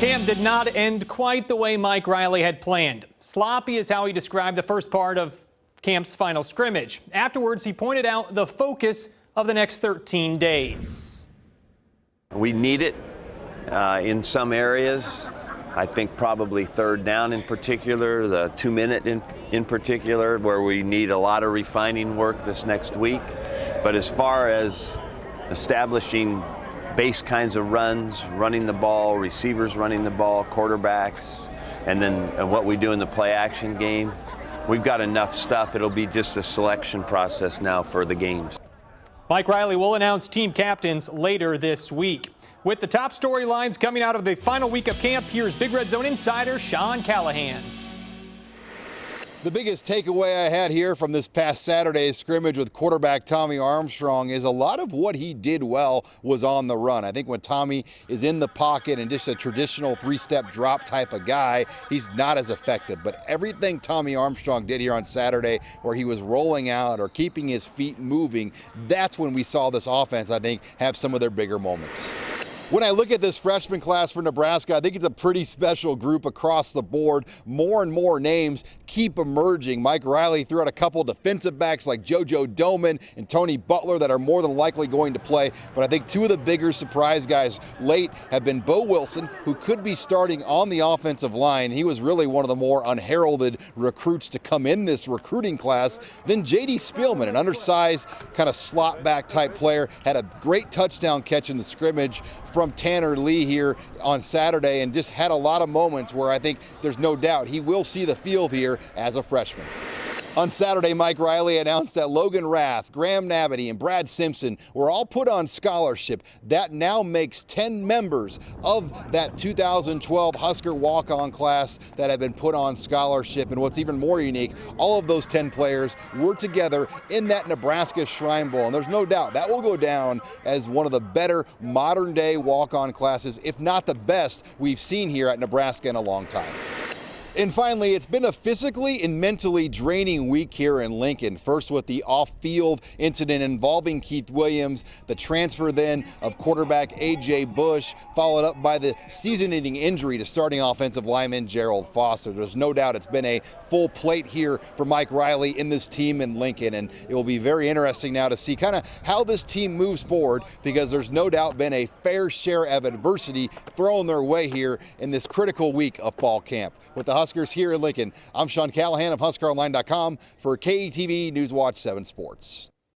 Camp did not end quite the way Mike Riley had planned. Sloppy is how he described the first part of camp's final scrimmage. Afterwards, he pointed out the focus of the next 13 days. We need it in some areas. I think probably third down in particular, the 2-minute in particular, where we need a lot of refining work this next week. But as far as establishing base kinds of runs, running the ball, receivers running the ball, quarterbacks, and then what we do in the play action game, we've got enough stuff. It'll be just a selection process now for the games. Mike Riley will announce team captains later this week. With the top storylines coming out of the final week of camp, here's Big Red Zone insider Sean Callahan. The biggest takeaway I had here from this past Saturday's scrimmage with quarterback Tommy Armstrong is a lot of what he did well was on the run. I think when Tommy is in the pocket and just a traditional three-step drop type of guy, he's not as effective. But everything Tommy Armstrong did here on Saturday, where he was rolling out or keeping his feet moving, that's when we saw this offense, I think, have some of their bigger moments. When I look at this freshman class for Nebraska, I think it's a pretty special group across the board. More and more names keep emerging. Mike Riley threw out a couple defensive backs like JoJo Domann and Tony Butler that are more than likely going to play. But I think two of the bigger surprise guys late have been Bo Wilson, who could be starting on the offensive line. He was really one of the more unheralded recruits to come in this recruiting class. Then J.D. Spielman, an undersized kind of slot back type player, had a great touchdown catch in the scrimmage from Tanner Lee here on Saturday, and just had a lot of moments where I think there's no doubt he will see the field here as a freshman. On Saturday, Mike Riley announced that Logan Rath, Graham Nabity, and Brad Simpson were all put on scholarship. That now makes 10 members of that 2012 Husker walk-on class that have been put on scholarship. And what's even more unique, all of those 10 players were together in that Nebraska Shrine Bowl. And there's no doubt that will go down as one of the better modern-day walk-on classes, if not the best we've seen here at Nebraska in a long time. And finally, it's been a physically and mentally draining week here in Lincoln. First with the off-field incident involving Keith Williams, the transfer then of quarterback A.J. Bush, followed up by the season-ending injury to starting offensive lineman Gerald Foster. There's no doubt it's been a full plate here for Mike Riley in this team in Lincoln, and it will be very interesting now to see kind of how this team moves forward, because there's no doubt been a fair share of adversity thrown their way here in this critical week of fall camp. With the Huskers here in Lincoln, I'm Sean Callahan of HuskerOnline.com for KETV Newswatch 7 Sports.